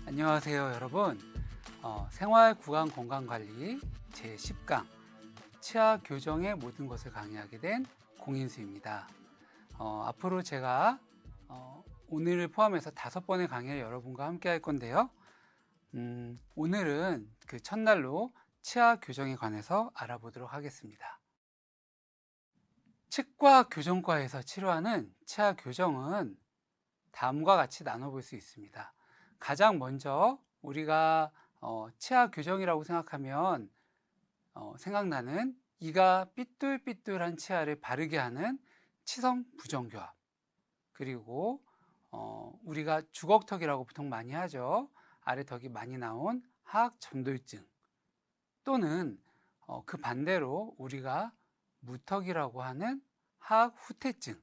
안녕하세요 여러분. 생활구강 건강관리 제10강 치아 교정의 모든 것을 강의하게 된 공인수입니다. 앞으로 제가 오늘을 포함해서 5번의 강의를 여러분과 함께 할 건데요. 오늘은 그 첫날로 치아 교정에 관해서 알아보도록 하겠습니다. 치과 교정과에서 치료하는 치아 교정은 다음과 같이 나눠볼 수 있습니다. 가장 먼저 우리가 치아 교정이라고 생각하면 생각나는 이가 삐뚤삐뚤한 치아를 바르게 하는 치성 부정교합, 그리고 우리가 주걱턱이라고 보통 많이 하죠. 아래턱이 많이 나온 하악 전돌증, 또는 그 반대로 우리가 무턱이라고 하는 하악 후퇴증,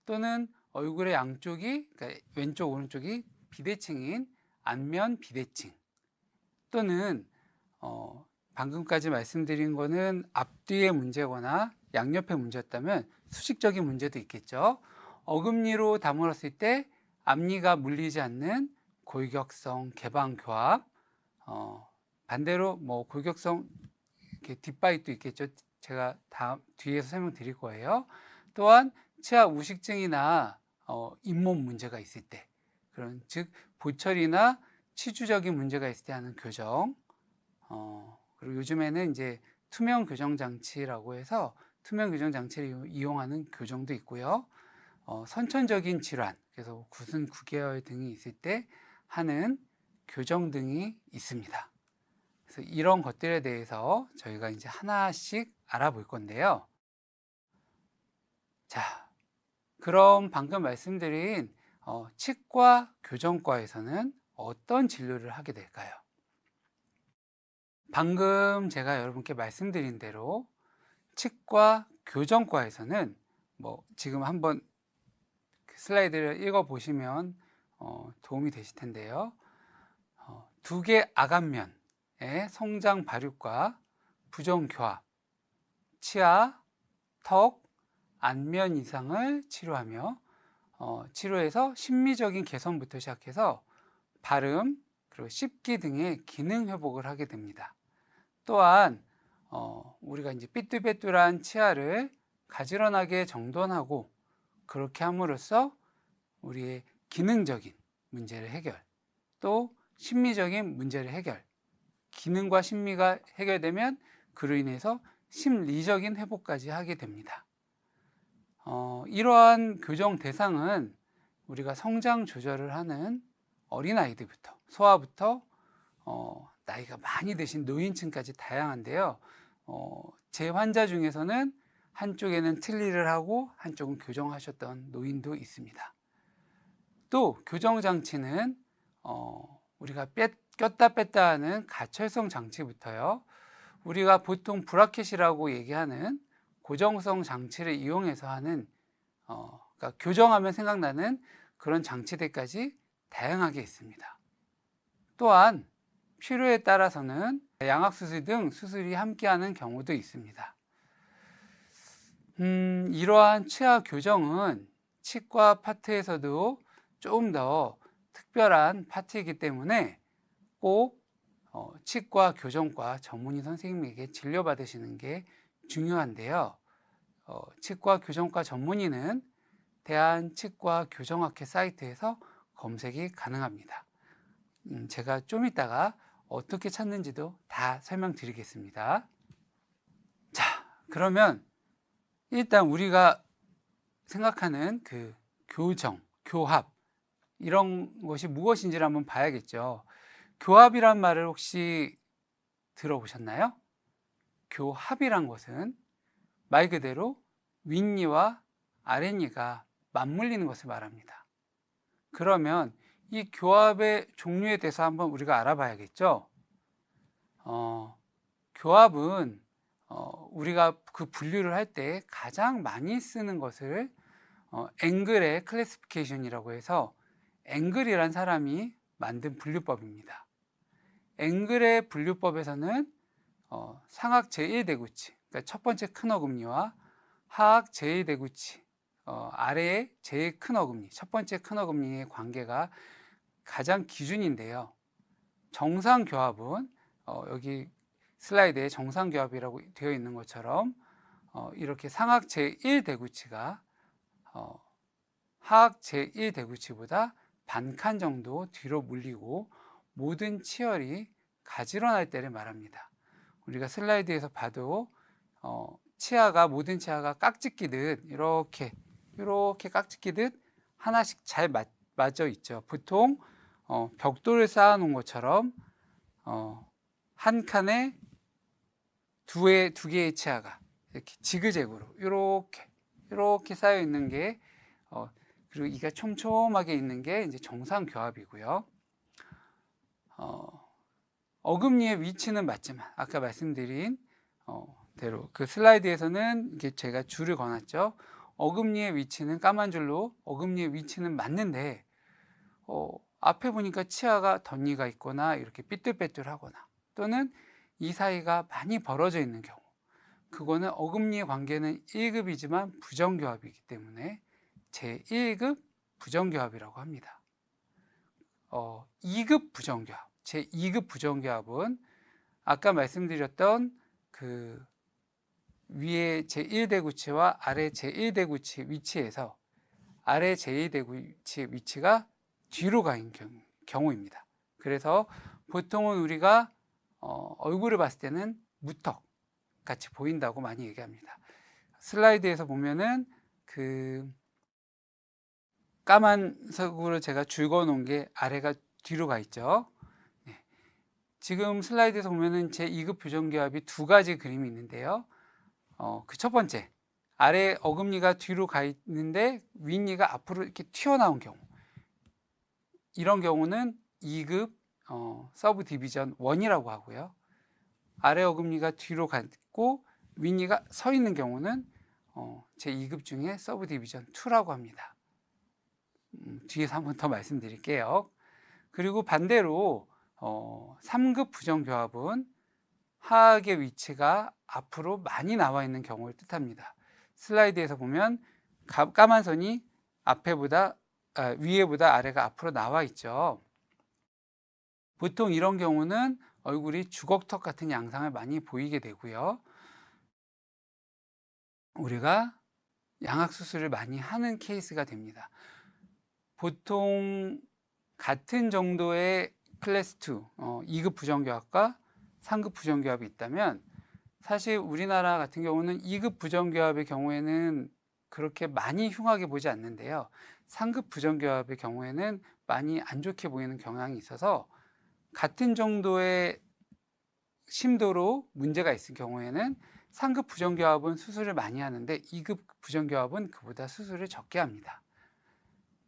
또는 얼굴의 양쪽이, 그러니까 왼쪽 오른쪽이 비대칭인 안면 비대칭, 또는 방금까지 말씀드린 거는 앞뒤의 문제거나 양옆의 문제였다면 수직적인 문제도 있겠죠. 어금니로 다물었을 때 앞니가 물리지 않는 골격성 개방교합, 반대로 골격성 이렇게 뒷바이도 있겠죠. 제가 뒤에서 설명드릴 거예요. 또한 치아 우식증이나 잇몸 문제가 있을 때, 그런 즉 보철이나 치주적인 문제가 있을 때 하는 교정, 그리고 요즘에는 이제 투명 교정 장치라고 해서 투명 교정 장치를 이용하는 교정도 있고요. 선천적인 질환, 그래서 굳은 구개열 등이 있을 때 하는 교정 등이 있습니다. 그래서 이런 것들에 대해서 저희가 이제 하나씩 알아볼 건데요. 자, 그럼 방금 말씀드린 치과 교정과에서는 어떤 진료를 하게 될까요? 방금 제가 여러분께 말씀드린 대로 치과 교정과에서는 지금 한번 슬라이드를 읽어 보시면 도움이 되실 텐데요. 2개 악안면의 성장 발육과 부정교합, 치아, 턱, 안면 이상을 치료하며 치료에서 심미적인 개선부터 시작해서 발음, 그리고 씹기 등의 기능 회복을 하게 됩니다. 또한 우리가 이제 삐뚤빼뚤한 치아를 가지런하게 정돈하고, 그렇게 함으로써 우리의 기능적인 문제를 해결, 또 심미적인 문제를 해결, 기능과 심미가 해결되면 그로 인해서 심리적인 회복까지 하게 됩니다. 이러한 교정 대상은 우리가 성장 조절을 하는 어린아이들부터, 소아부터 나이가 많이 드신 노인층까지 다양한데요. 제 환자 중에서는 한쪽에는 틀니를 하고 한쪽은 교정하셨던 노인도 있습니다. 또 교정장치는 우리가 꼈다 뺐다 하는 가철성 장치부터요, 우리가 보통 브라켓이라고 얘기하는 고정성 장치를 이용해서 하는 그러니까 교정하면 생각나는 그런 장치들까지 다양하게 있습니다. 또한 필요에 따라서는 양악수술 등 수술이 함께하는 경우도 있습니다. 이러한 치아 교정은 치과 파트에서도 조금 더 특별한 파트이기 때문에 꼭 치과 교정과 전문의 선생님에게 진료받으시는 게 중요한데요. 치과 교정과 전문의는 대한치과교정학회 사이트에서 검색이 가능합니다. 제가 좀 이따가 어떻게 찾는지도 다 설명드리겠습니다. 자, 그러면 일단 우리가 생각하는 그 교정, 교합, 이런 것이 무엇인지를 한번 봐야겠죠. 교합이란 말을 혹시 들어보셨나요? 교합이란 것은 말 그대로 윗니와 아랫니가 맞물리는 것을 말합니다. 그러면 이 교합의 종류에 대해서 한번 우리가 알아봐야겠죠. 교합은 우리가 그 분류를 할 때 가장 많이 쓰는 것을 앵글의 클래시피케이션이라고 해서 앵글이란 사람이 만든 분류법입니다. 앵글의 분류법에서는 상악 제1대구치, 그러니까 첫 번째 큰 어금니와 하악 제1대구치, 아래의 제일 큰 어금니, 첫 번째 큰 어금니의 관계가 가장 기준인데요. 정상교합은 여기 슬라이드에 정상교합이라고 되어 있는 것처럼 이렇게 상악 제1대구치가 하악 제1대구치보다 반칸 정도 뒤로 물리고 모든 치열이 가지런할 때를 말합니다. 우리가 슬라이드에서 봐도 모든 치아가 깍지 끼듯 이렇게 깍지 끼듯 하나씩 잘 맞아 있죠. 보통 벽돌을 쌓아 놓은 것처럼 한 칸에 두 개의 치아가 이렇게 지그재그로 이렇게 쌓여 있는 게 그리고 이가 촘촘하게 있는 게 이제 정상교합이고요. 어금니의 위치는 맞지만 아까 말씀드린 대로 그 슬라이드에서는 이게 제가 줄을 그어놨죠. 어금니의 위치는 까만 줄로 어금니의 위치는 맞는데 앞에 보니까 치아가 덧니가 있거나 이렇게 삐뚤빼뚤하거나 또는 이 사이가 많이 벌어져 있는 경우, 그거는 어금니의 관계는 1급이지만 부정교합이기 때문에 제1급 부정교합이라고 합니다. 2급 부정교합, 제2급 부정교합은 아까 말씀드렸던 그 위에 제1대구치와 아래 제1대구치 위치에서 아래 제1대구치의 위치가 뒤로 가 있는 경우입니다. 그래서 보통은 우리가 얼굴을 봤을 때는 무턱 같이 보인다고 많이 얘기합니다. 슬라이드에서 보면은 그 까만색으로 제가 줄 그어 놓은 게 아래가 뒤로 가 있죠. 네. 지금 슬라이드에서 보면은 제2급 부정교합이 두 가지 그림이 있는데요. 그 첫 번째, 아래 어금니가 뒤로 가 있는데 윗니가 앞으로 이렇게 튀어나온 경우, 이런 경우는 2급 서브 디비전 1이라고 하고요. 아래 어금니가 뒤로 갔고 윗니가 서 있는 경우는 제2급 중에 서브 디비전 2라고 합니다. 뒤에서 한 번 더 말씀드릴게요. 그리고 반대로 3급 부정교합은 하악의 위치가 앞으로 많이 나와 있는 경우를 뜻합니다. 슬라이드에서 보면 까만 선이 위에보다 아래가 앞으로 나와 있죠. 보통 이런 경우는 얼굴이 주걱턱 같은 양상을 많이 보이게 되고요. 우리가 양악수술을 많이 하는 케이스가 됩니다. 보통 같은 정도의 클래스 2, 2급 부정교합과 3급 부정교합이 있다면 사실 우리나라 같은 경우는 2급 부정교합의 경우에는 그렇게 많이 흉하게 보지 않는데요. 3급 부정교합의 경우에는 많이 안 좋게 보이는 경향이 있어서 같은 정도의 심도로 문제가 있을 경우에는 3급 부정교합은 수술을 많이 하는데 2급 부정교합은 그보다 수술을 적게 합니다.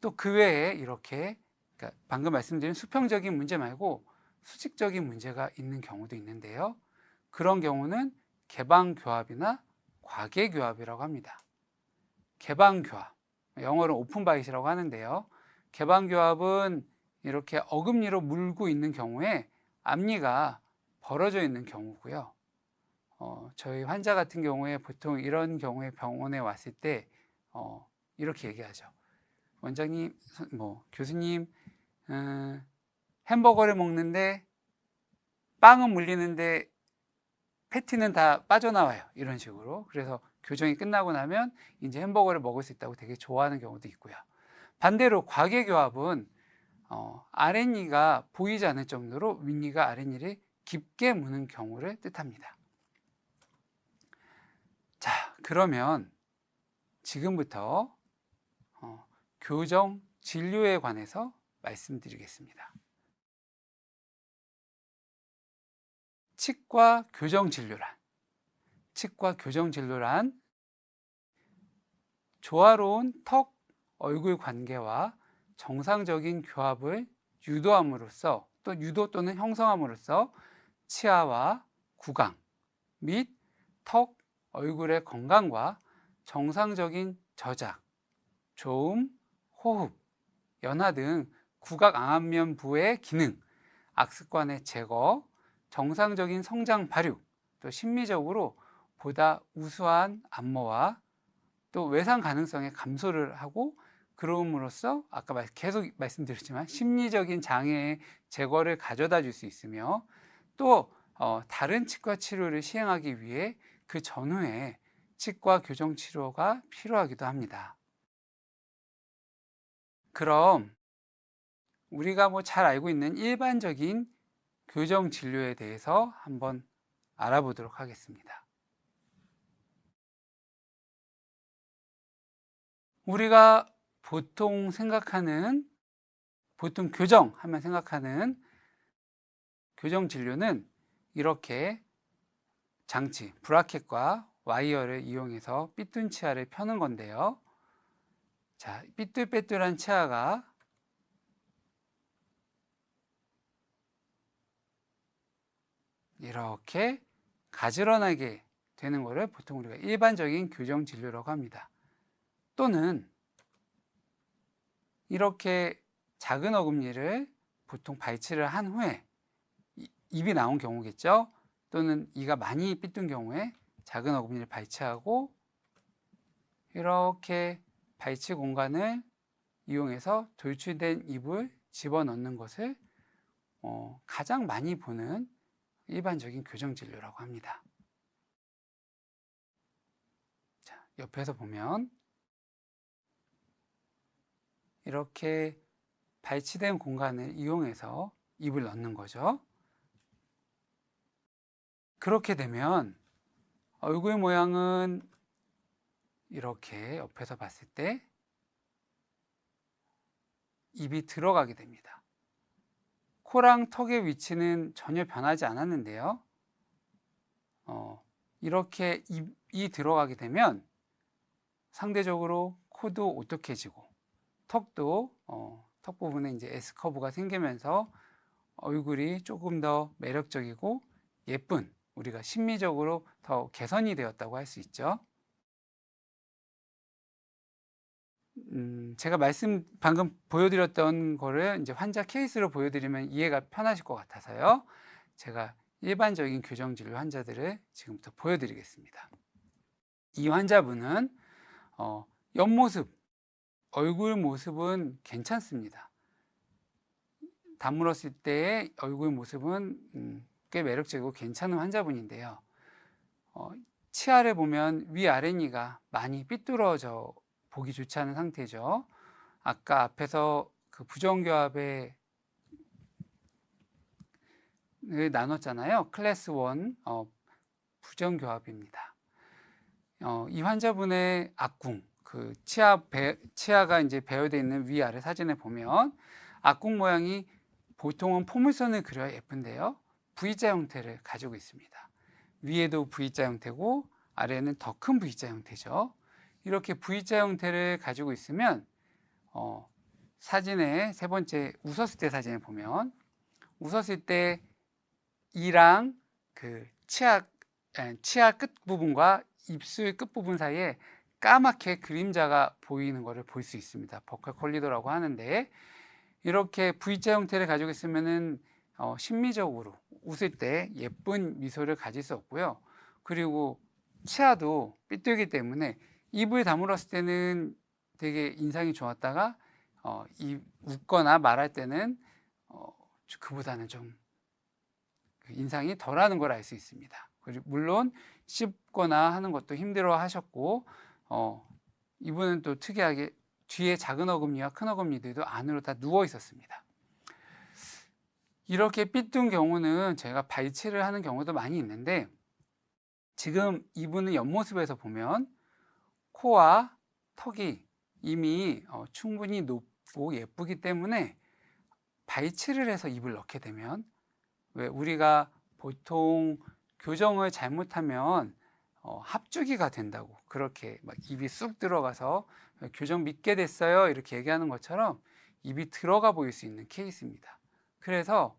또 그 외에 이렇게 그러니까 방금 말씀드린 수평적인 문제 말고 수직적인 문제가 있는 경우도 있는데요. 그런 경우는 개방교합이나 과개교합이라고 합니다. 개방교합, 영어로 오픈바잇이라고 하는데요. 개방교합은 이렇게 어금니로 물고 있는 경우에 앞니가 벌어져 있는 경우고요. 저희 환자 같은 경우에 보통 이런 경우에 병원에 왔을 때 이렇게 얘기하죠. 원장님, 교수님, 햄버거를 먹는데 빵은 물리는데 패티는 다 빠져나와요. 이런 식으로. 그래서 교정이 끝나고 나면 이제 햄버거를 먹을 수 있다고 되게 좋아하는 경우도 있고요. 반대로 과개교합은 아랫니가 보이지 않을 정도로 윗니가 아랫니를 깊게 무는 경우를 뜻합니다. 자, 그러면 지금부터 교정 진료에 관해서 말씀드리겠습니다. 치과 교정 진료란 조화로운 턱 얼굴 관계와 정상적인 교합을 유도함으로써 또 유도 또는 형성함으로써 치아와 구강 및 턱 얼굴의 건강과 정상적인 저작, 조음, 호흡, 연화 등 구각 안면부의 기능, 악습관의 제거, 정상적인 성장 발육, 또 심리적으로 보다 우수한 안모와 또 외상 가능성의 감소를 하고 그럼으로써 아까 계속 말씀드렸지만 심리적인 장애의 제거를 가져다 줄 수 있으며 또 다른 치과 치료를 시행하기 위해 그 전후에 치과 교정 치료가 필요하기도 합니다. 그럼 우리가 잘 알고 있는 일반적인 교정 진료에 대해서 한번 알아보도록 하겠습니다. 우리가 보통 교정 하면 생각하는 교정 진료는 이렇게 장치, 브라켓과 와이어를 이용해서 삐뚤 치아를 펴는 건데요. 자, 삐뚤빼뚤한 치아가 이렇게 가지런하게 되는 것을 보통 우리가 일반적인 교정 진료라고 합니다. 또는 이렇게 작은 어금니를 보통 발치를 한 후에 입이 나온 경우겠죠. 또는 이가 많이 삐뚤 경우에 작은 어금니를 발치하고 이렇게 발치 공간을 이용해서 돌출된 입을 집어넣는 것을 가장 많이 보는 일반적인 교정 진료라고 합니다. 자, 옆에서 보면 이렇게 발치된 공간을 이용해서 입을 넣는 거죠. 그렇게 되면 얼굴 모양은 이렇게 옆에서 봤을 때 입이 들어가게 됩니다. 코랑 턱의 위치는 전혀 변하지 않았는데요. 이렇게 입이 들어가게 되면 상대적으로 코도 오똑해지고 턱도 턱 부분에 이제 S커브가 생기면서 얼굴이 조금 더 매력적이고 예쁜, 우리가 심미적으로 더 개선이 되었다고 할 수 있죠. 제가 방금 보여드렸던 거를 이제 환자 케이스로 보여드리면 이해가 편하실 것 같아서요. 제가 일반적인 교정진료 환자들을 지금부터 보여드리겠습니다. 이 환자분은 옆모습, 얼굴 모습은 괜찮습니다. 다물었을 때의 얼굴 모습은 꽤 매력적이고 괜찮은 환자분인데요. 치아를 보면 위아랫니가 많이 삐뚤어져 보기 좋지 않은 상태죠. 아까 앞에서 그 부정교합을 나눴잖아요. 클래스 1 부정교합입니다. 이 환자분의 악궁, 그 치아가 이제 배열되어 있는 위아래 사진을 보면 악궁 모양이 보통은 포물선을 그려야 예쁜데요. V자 형태를 가지고 있습니다. 위에도 V자 형태고 아래는 더 큰 V자 형태죠. 이렇게 V자 형태를 가지고 있으면 사진의 세 번째 웃었을 때 사진을 보면 웃었을 때 이랑 그 치아 끝부분과 입술 끝부분 사이에 까맣게 그림자가 보이는 것을 볼 수 있습니다. 버컬 콜리도라고 하는데 이렇게 V자 형태를 가지고 있으면은 심미적으로 웃을 때 예쁜 미소를 가질 수 없고요. 그리고 치아도 삐뚤기 때문에 입을 다물었을 때는 되게 인상이 좋았다가 웃거나 말할 때는 그보다는 좀 인상이 덜하는 걸 알 수 있습니다. 그리고 물론 씹거나 하는 것도 힘들어 하셨고 이분은 또 특이하게 뒤에 작은 어금니와 큰 어금니들도 안으로 다 누워 있었습니다. 이렇게 삐뚤 경우는 제가 발치를 하는 경우도 많이 있는데 지금 이분의 옆모습에서 보면 코와 턱이 이미 충분히 높고 예쁘기 때문에 발치를 해서 입을 넣게 되면 왜 우리가 보통 교정을 잘못하면 합주기가 된다고 그렇게 막 입이 쑥 들어가서 교정 믿게 됐어요 이렇게 얘기하는 것처럼 입이 들어가 보일 수 있는 케이스입니다. 그래서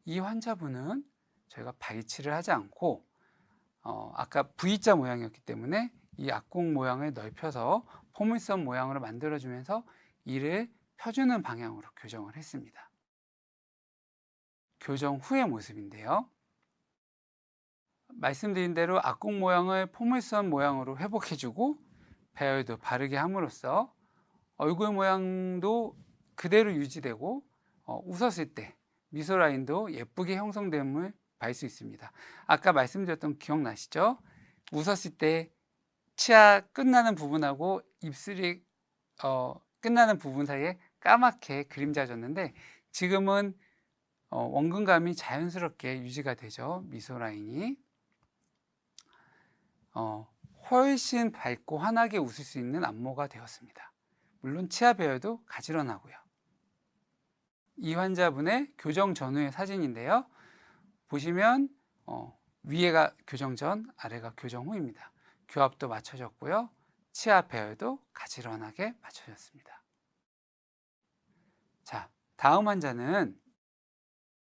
이 환자분은 저희가 발치를 하지 않고 아까 V자 모양이었기 때문에 이 악궁 모양을 넓혀서 포물선 모양으로 만들어주면서 이를 펴주는 방향으로 교정을 했습니다. 교정 후의 모습인데요. 말씀드린 대로 악궁 모양을 포물선 모양으로 회복해주고 배열도 바르게 함으로써 얼굴 모양도 그대로 유지되고 웃었을 때 미소 라인도 예쁘게 형성됨을 볼 수 있습니다. 아까 말씀드렸던 기억나시죠? 웃었을 때 치아 끝나는 부분하고 입술이 끝나는 부분 사이에 까맣게 그림자졌는데 지금은 원근감이 자연스럽게 유지가 되죠. 미소 라인이 훨씬 밝고 환하게 웃을 수 있는 안모가 되었습니다. 물론 치아 배열도 가지런하고요. 이 환자분의 교정 전후의 사진인데요. 보시면 위에가 교정 전, 아래가 교정 후입니다. 교합도 맞춰졌고요. 치아 배열도 가지런하게 맞춰졌습니다. 자, 다음 환자는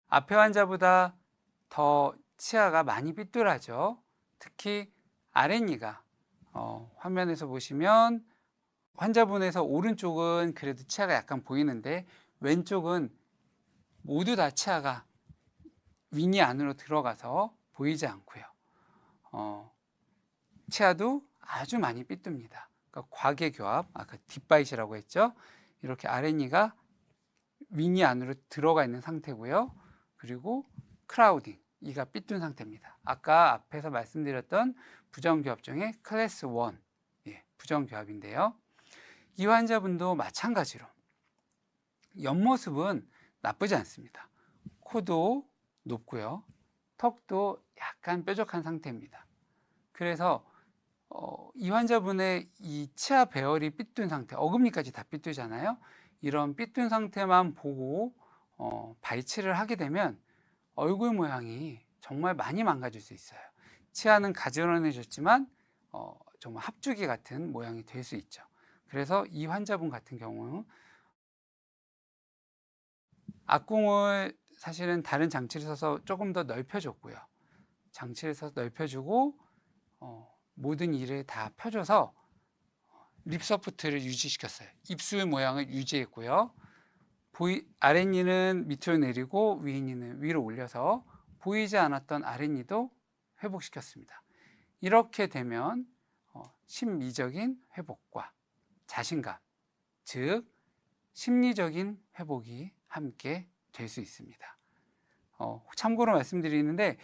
앞에 환자보다 더 치아가 많이 삐뚤하죠. 특히 아랫니가 화면에서 보시면 환자분에서 오른쪽은 그래도 치아가 약간 보이는데 왼쪽은 모두 다 치아가 윗니 안으로 들어가서 보이지 않고요. 치아도 아주 많이 삐뚤입니다. 그러니까 과계교합, 아까 딥바이시라고 했죠. 이렇게 아랫니가 윗니 안으로 들어가 있는 상태고요. 그리고 크라우딩, 이가 삐뚤 상태입니다. 아까 앞에서 말씀드렸던 부정교합 중에 클래스 1, 부정교합인데요. 이 환자분도 마찬가지로 옆모습은 나쁘지 않습니다. 코도 높고요. 턱도 약간 뾰족한 상태입니다. 그래서 이 환자분의 이 치아 배열이 삐뚤 상태, 어금니까지 다 삐뚤잖아요. 이런 삐뚤 상태만 보고 발치를 하게 되면 얼굴 모양이 정말 많이 망가질 수 있어요. 치아는 가지런해졌지만 정말 합주기 같은 모양이 될 수 있죠. 그래서 이 환자분 같은 경우 악궁을 사실은 다른 장치를 써서 조금 더 넓혀줬고요. 장치를 써서 넓혀주고 모든 일을 다 펴줘서 립 서포트를 유지시켰어요. 입술 모양을 유지했고요. 아랫니는 밑으로 내리고 위니는 위로 올려서 보이지 않았던 아랫니도 회복시켰습니다. 이렇게 되면 심미적인 회복과 자신감, 즉 심리적인 회복이 함께 될 수 있습니다. 참고로 말씀드리는데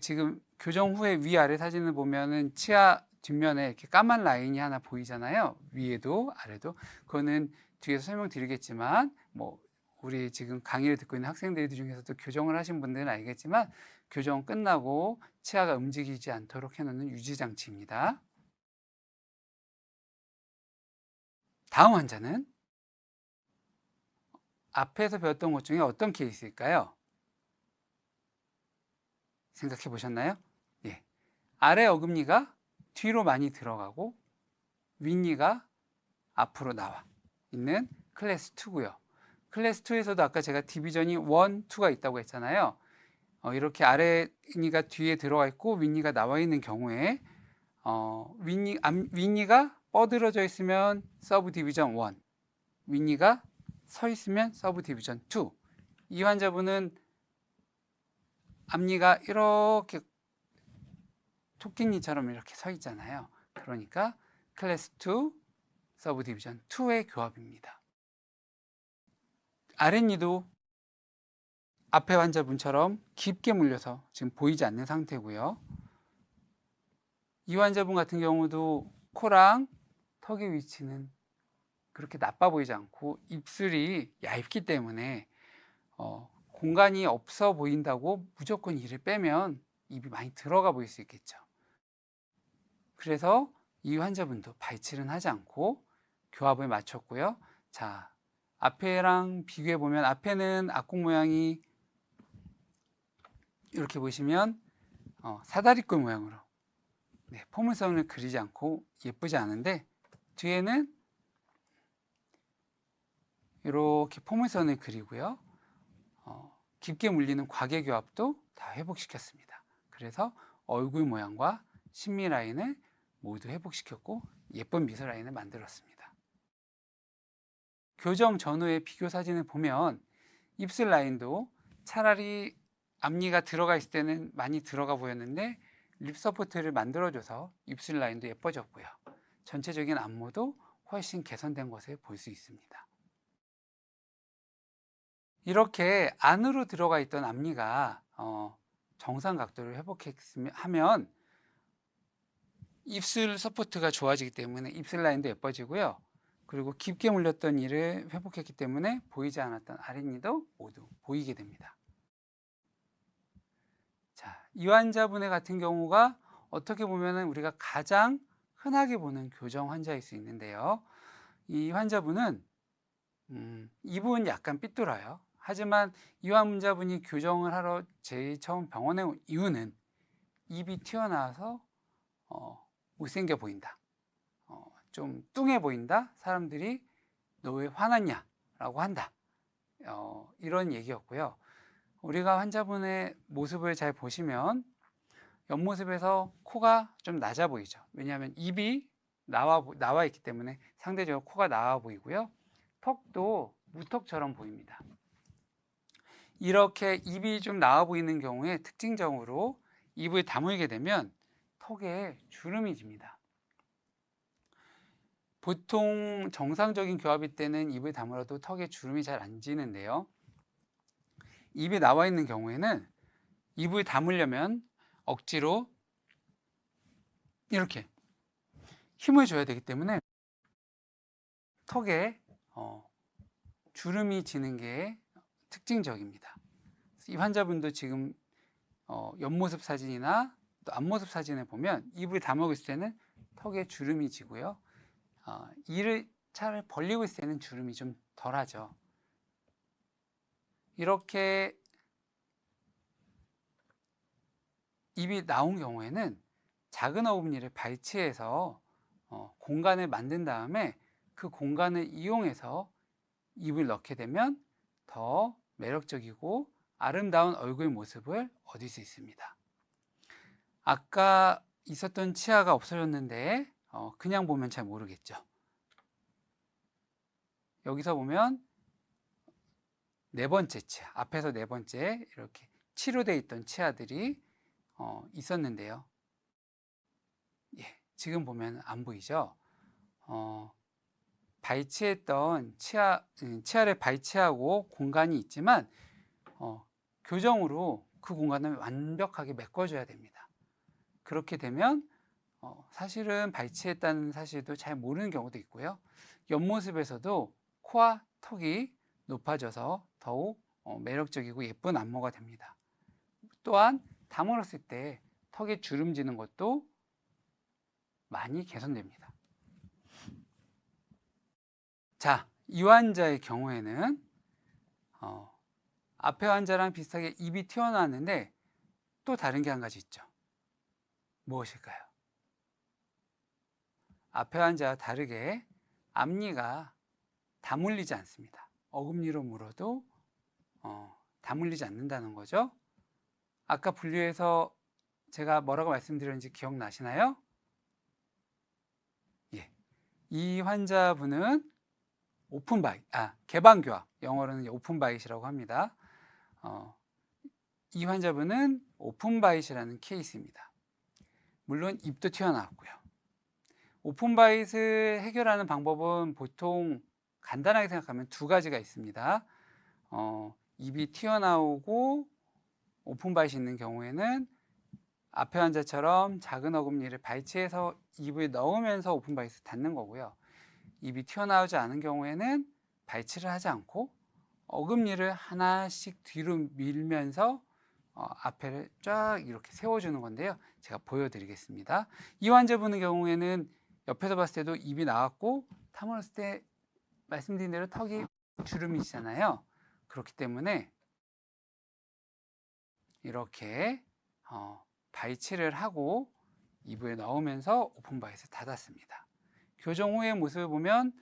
지금 교정 후에 위아래 사진을 보면은 치아 뒷면에 이렇게 까만 라인이 하나 보이잖아요. 위에도 아래도. 그거는 뒤에서 설명드리겠지만 우리 지금 강의를 듣고 있는 학생들 중에서도 교정을 하신 분들은 알겠지만 교정 끝나고 치아가 움직이지 않도록 해놓는 유지장치입니다. 다음 환자는 앞에서 배웠던 것 중에 어떤 케이스일까요? 생각해 보셨나요? 예. 아래 어금니가 뒤로 많이 들어가고 윗니가 앞으로 나와 있는 클래스 2고요. 클래스 2에서도 아까 제가 디비전이 1, 2가 있다고 했잖아요. 이렇게 아랫니가 뒤에 들어가 있고 윗니가 나와 있는 경우에 윗니가 뻗어져 있으면 서브 디비전 1, 윗니가 서 있으면 서브 디비전 2. 이 환자분은 앞니가 이렇게 토끼니처럼 이렇게 서 있잖아요. 그러니까 클래스 2, 서브 디비전 2의 교합입니다. 아랫니도 앞에 환자분처럼 깊게 물려서 지금 보이지 않는 상태고요. 이 환자분 같은 경우도 코랑 턱의 위치는 그렇게 나빠 보이지 않고 입술이 얇기 때문에 공간이 없어 보인다고 무조건 이를 빼면 입이 많이 들어가 보일 수 있겠죠. 그래서 이 환자분도 발치는 하지 않고 교합을 맞췄고요. 자, 앞에랑 비교해 보면 앞에는 악궁 모양이 이렇게 보시면 사다리꼴 모양으로 포물선을 그리지 않고 예쁘지 않은데 뒤에는 이렇게 포물선을 그리고요. 깊게 물리는 과계교합도 다 회복시켰습니다. 그래서 얼굴 모양과 심미 라인을 모두 회복시켰고 예쁜 미소 라인을 만들었습니다. 교정 전후의 비교 사진을 보면 입술 라인도 차라리 앞니가 들어가 있을 때는 많이 들어가 보였는데 립 서포트를 만들어줘서 입술 라인도 예뻐졌고요. 전체적인 안모도 훨씬 개선된 것을 볼 수 있습니다. 이렇게 안으로 들어가 있던 앞니가 정상 각도를 회복하면 입술 서포트가 좋아지기 때문에 입술 라인도 예뻐지고요. 그리고 깊게 물렸던 이를 회복했기 때문에 보이지 않았던 아랫니도 모두 보이게 됩니다. 자, 이 환자분의 같은 경우가 어떻게 보면 우리가 가장 흔하게 보는 교정 환자일 수 있는데요. 이 환자분은 입은 약간 삐뚤어요. 하지만 이 환자분이 교정을 하러 제일 처음 병원에 온 이유는 입이 튀어나와서 못생겨 보인다, 좀 뚱해 보인다, 사람들이 너 왜 화났냐 라고 한다, 이런 얘기였고요. 우리가 환자분의 모습을 잘 보시면 옆모습에서 코가 좀 낮아 보이죠. 왜냐하면 입이 나와 있기 때문에 상대적으로 코가 나와 보이고요. 턱도 무턱처럼 보입니다. 이렇게 입이 좀 나와 보이는 경우에 특징적으로 입을 다물게 되면 턱에 주름이 집니다. 보통 정상적인 교합일 때는 입을 다물어도 턱에 주름이 잘 안 지는데요. 입이 나와 있는 경우에는 입을 다물려면 억지로 이렇게 힘을 줘야 되기 때문에 턱에 주름이 지는 게 특징적입니다. 이 환자분도 지금 옆모습 사진이나 또 앞모습 사진을 보면 입을 다물고 있을 때는 턱에 주름이 지고요. 이를 잘 벌리고 있을 때는 주름이 좀 덜하죠. 이렇게 입이 나온 경우에는 작은 어금니를 발치해서 공간을 만든 다음에 그 공간을 이용해서 입을 넣게 되면 더 매력적이고 아름다운 얼굴 모습을 얻을 수 있습니다. 아까 있었던 치아가 없어졌는데 그냥 보면 잘 모르겠죠. 여기서 보면 네 번째 치아, 앞에서 네 번째 이렇게 치료되어 있던 치아들이 있었는데요. 예, 지금 보면 안 보이죠? 발치했던 치아를 발치하고 공간이 있지만 교정으로 그 공간을 완벽하게 메꿔줘야 됩니다. 그렇게 되면 사실은 발치했다는 사실도 잘 모르는 경우도 있고요. 옆모습에서도 코와 턱이 높아져서 더욱 매력적이고 예쁜 안모가 됩니다. 또한 다물었을 때 턱에 주름지는 것도 많이 개선됩니다. 자, 이 환자의 경우에는 앞에 환자랑 비슷하게 입이 튀어나왔는데 또 다른 게 한 가지 있죠. 무엇일까요? 앞에 환자와 다르게 앞니가 다물리지 않습니다. 어금니로 물어도 다물리지 않는다는 거죠. 아까 분류해서 제가 뭐라고 말씀드렸는지 기억나시나요? 예. 이 환자분은 개방교합, 영어로는 오픈바잇이라고 합니다. 이 환자분은 오픈바잇이라는 케이스입니다. 물론 입도 튀어나왔고요. 오픈바잇을 해결하는 방법은 보통 간단하게 생각하면 두 가지가 있습니다. 입이 튀어나오고 오픈바잇이 있는 경우에는 앞에 환자처럼 작은 어금니를 발치해서 입을 넣으면서 오픈바잇을 닫는 거고요. 입이 튀어나오지 않은 경우에는 발치를 하지 않고 어금니를 하나씩 뒤로 밀면서 앞에를 쫙 이렇게 세워주는 건데요. 제가 보여드리겠습니다. 이 환자분의 경우에는 옆에서 봤을 때도 입이 나왔고 다물었을 때 말씀드린 대로 턱이 주름이잖아요. 그렇기 때문에 이렇게 발치를 하고 입을 넣으면서 오픈바잇을 닫았습니다. 교정 후의 모습을 보면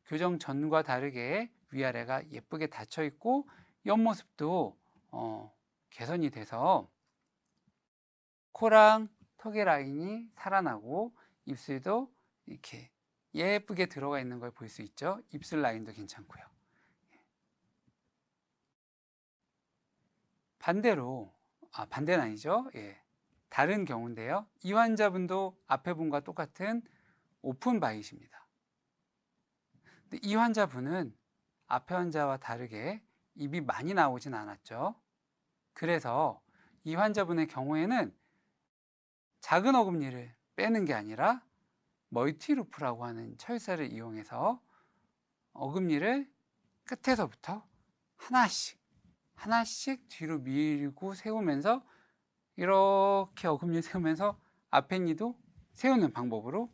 교정 전과 다르게 위아래가 예쁘게 닫혀 있고 옆모습도 개선이 돼서 코랑 턱의 라인이 살아나고 입술도 이렇게 예쁘게 들어가 있는 걸 볼 수 있죠. 입술 라인도 괜찮고요. 반대로 반대는 아니죠. 예. 다른 경우인데요. 이 환자분도 앞에 분과 똑같은 오픈바잇입니다. 근데 이 환자분은 앞에 환자와 다르게 입이 많이 나오진 않았죠. 그래서 이 환자분의 경우에는 작은 어금니를 빼는 게 아니라 멀티루프라고 하는 철사를 이용해서 어금니를 끝에서부터 하나씩 뒤로 밀고 세우면서 이렇게 어금니를 세우면서 앞에 니도 세우는 방법으로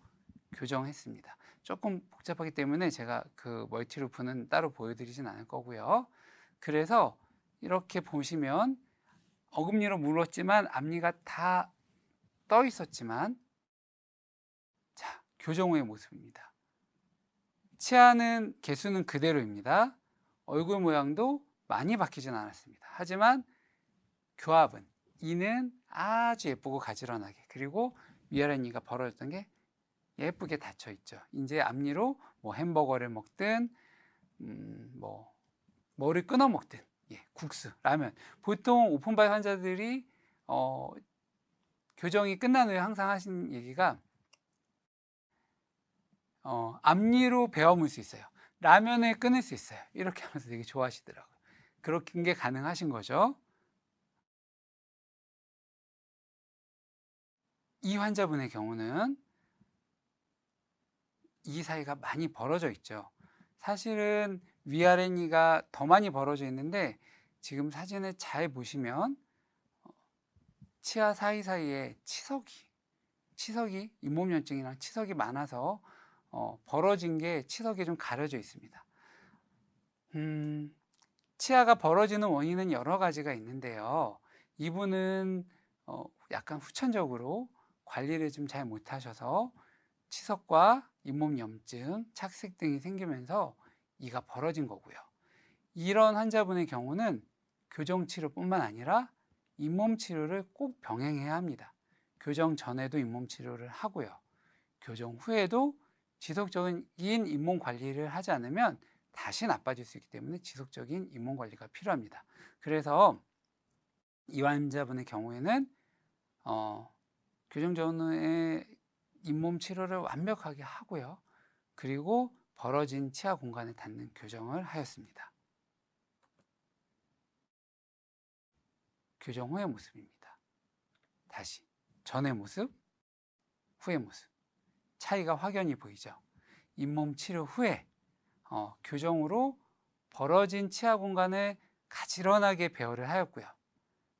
교정했습니다. 조금 복잡하기 때문에 제가 그 멀티루프는 따로 보여드리진 않을 거고요. 그래서 이렇게 보시면 어금니로 물었지만 앞니가 다 떠 있었지만, 자, 교정 후의 모습입니다. 치아는 개수는 그대로입니다. 얼굴 모양도 많이 바뀌진 않았습니다. 하지만 교합은, 이는 아주 예쁘고 가지런하게, 그리고 위아랫니가 벌어졌던 게 예쁘게 닫혀 있죠. 이제 앞니로 뭐 햄버거를 먹든 뭐를 끊어 먹든, 국수, 라면. 보통 오픈바이 환자들이 교정이 끝난 후에 항상 하신 얘기가 앞니로 베어 물 수 있어요. 라면을 끊을 수 있어요. 이렇게 하면서 되게 좋아하시더라고요. 그렇게 게 가능하신 거죠. 이 환자분의 경우는 이 사이가 많이 벌어져 있죠. 사실은 위아랫니가 더 많이 벌어져 있는데, 지금 사진을 잘 보시면 치아 사이사이에 치석이 잇몸연증이랑 치석이 많아서 벌어진 게 치석이 좀 가려져 있습니다. 치아가 벌어지는 원인은 여러 가지가 있는데요. 이분은 약간 후천적으로 관리를 좀 잘 못하셔서 치석과 잇몸염증, 착색 등이 생기면서 이가 벌어진 거고요. 이런 환자분의 경우는 교정치료뿐만 아니라 잇몸치료를 꼭 병행해야 합니다. 교정 전에도 잇몸치료를 하고요. 교정 후에도 지속적인 잇몸 관리를 하지 않으면 다시 나빠질 수 있기 때문에 지속적인 잇몸 관리가 필요합니다. 그래서 이 환자분의 경우에는 교정 전에 잇몸 치료를 완벽하게 하고요. 그리고 벌어진 치아 공간을 닫는 교정을 하였습니다. 교정 후의 모습입니다. 다시 전의 모습, 후의 모습, 차이가 확연히 보이죠. 잇몸 치료 후에 교정으로 벌어진 치아 공간을 가지런하게 배열을 하였고요.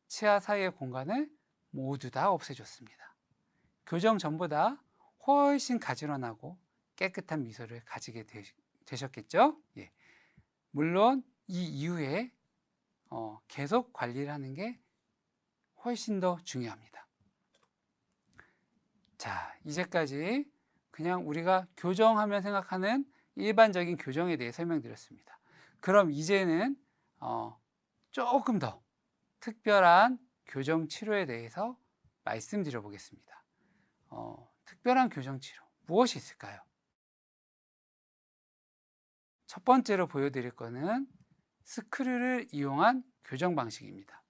치아 사이의 공간을 모두 다 없애줬습니다. 교정 전보다 훨씬 가지런하고 깨끗한 미소를 가지게 되셨겠죠? 예. 물론 이 이후에 계속 관리를 하는 게 훨씬 더 중요합니다. 자, 이제까지 그냥 우리가 교정하면 생각하는 일반적인 교정에 대해 설명드렸습니다. 그럼 이제는 조금 더 특별한 교정 치료에 대해서 말씀드려 보겠습니다. 특별한 교정 치료 무엇이 있을까요? 첫 번째로 보여드릴 거는 스크류를 이용한 교정 방식입니다.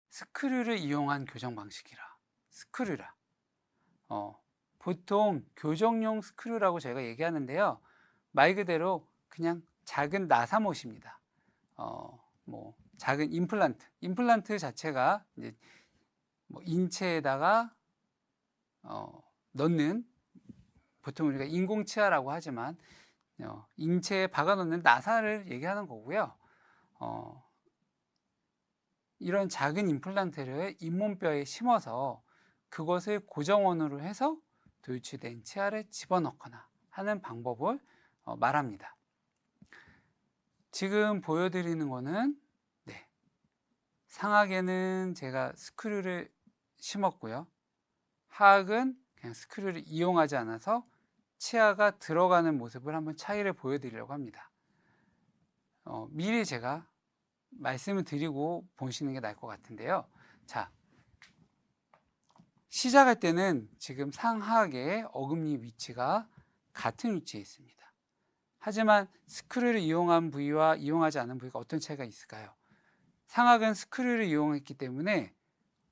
스크류를 이용한 교정 방식이라, 스크류라. 보통 교정용 스크류라고 제가 얘기하는데요. 말 그대로 그냥 작은 나사못입니다. 작은 임플란트 자체가 이제 인체에다가 넣는, 보통 우리가 인공치아라고 하지만 인체에 박아 놓는 나사를 얘기하는 거고요. 이런 작은 임플란트를 잇몸뼈에 심어서 그것을 고정원으로 해서 돌출된 치아를 집어넣거나 하는 방법을 말합니다. 지금 보여드리는 거는 상악에는 제가 스크류를 심었고요. 하악은 그냥 스크류를 이용하지 않아서 치아가 들어가는 모습을 한번 차이를 보여드리려고 합니다. 미리 제가 말씀을 드리고 보시는 게 나을 것 같은데요. 자, 시작할 때는 지금 상하악의 어금니 위치가 같은 위치에 있습니다. 하지만 스크류를 이용한 부위와 이용하지 않은 부위가 어떤 차이가 있을까요? 상악은 스크류를 이용했기 때문에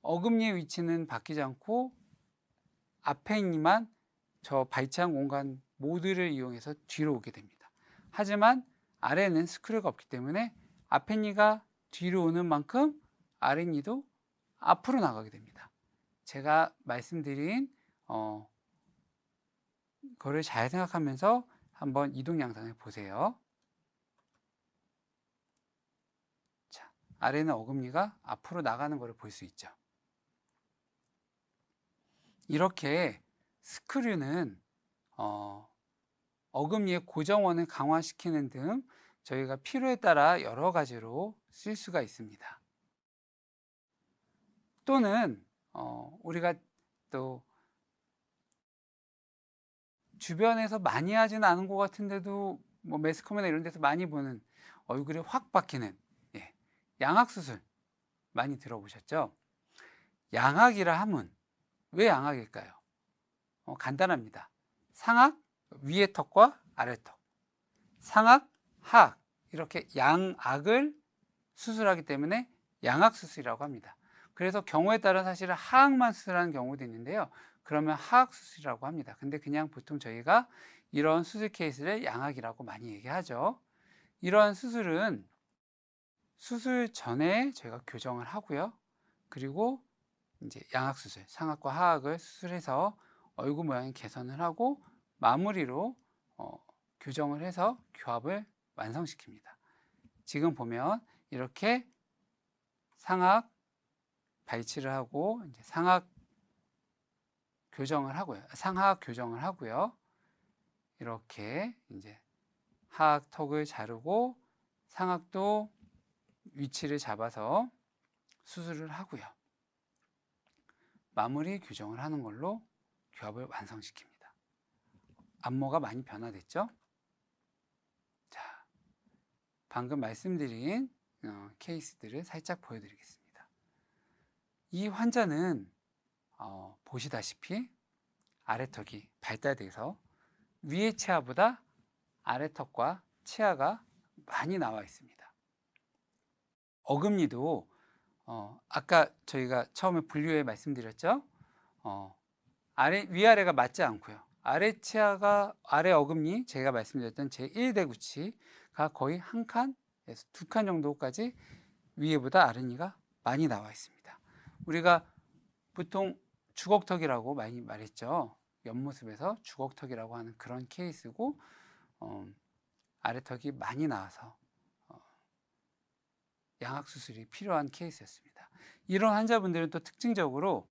어금니의 위치는 바뀌지 않고 앞에 있니만 저 발치한 공간 모드를 이용해서 뒤로 오게 됩니다. 하지만 아래는 스크류가 없기 때문에 앞에 니가 뒤로 오는 만큼 아래 니도 앞으로 나가게 됩니다. 제가 말씀드린 거를 잘 생각하면서 한번 이동 양상을 보세요. 자, 아래는 어금니가 앞으로 나가는 것을 볼 수 있죠. 이렇게 스크류는 어금니의 고정원을 강화시키는 등 저희가 필요에 따라 여러 가지로 쓸 수가 있습니다. 또는 우리가 또 주변에서 많이 하지는 않은 것 같은데도 뭐 매스컴이나 이런 데서 많이 보는 얼굴에 확 박히는 양악수술 많이 들어보셨죠? 양악이라 함은 왜 양악일까요? 간단합니다. 상악, 위의 턱과 아래 턱, 상악, 하악 이렇게 양악을 수술하기 때문에 양악수술이라고 합니다. 그래서 경우에 따라 사실은 하악만 수술하는 경우도 있는데요. 그러면 하악수술이라고 합니다. 근데 그냥 보통 저희가 이런 수술 케이스를 양악이라고 많이 얘기하죠. 이런 수술은 수술 전에 저희가 교정을 하고요. 그리고 이제 양악수술, 상악과 하악을 수술해서 얼굴 모양의 개선을 하고 마무리로 교정을 해서 교합을 완성시킵니다. 지금 보면 이렇게 상악 발치를 하고 이제 상악 교정을 하고요. 상하악 교정을 하고요. 이렇게 이제 하악 턱을 자르고 상악도 위치를 잡아서 수술을 하고요. 마무리 교정을 하는 걸로 교합을 완성시킵니다. 안모가 많이 변화됐죠? 자, 방금 말씀드린 케이스들을 살짝 보여드리겠습니다. 이 환자는 보시다시피 아래턱이 발달돼서 위의 치아보다 아래턱과 치아가 많이 나와 있습니다. 어금니도 아까 저희가 처음에 분류에 말씀드렸죠. 위아래가 맞지 않고요. 아래 치아가 아래 어금니 제가 말씀드렸던 제1대구치가 거의 한 칸에서 두 칸 정도까지 위에보다 아랫니가 많이 나와 있습니다. 우리가 보통 주걱턱이라고 많이 말했죠. 옆모습에서 주걱턱이라고 하는 그런 케이스고 아래턱이 많이 나와서 양악수술이 필요한 케이스였습니다. 이런 환자분들은 또 특징적으로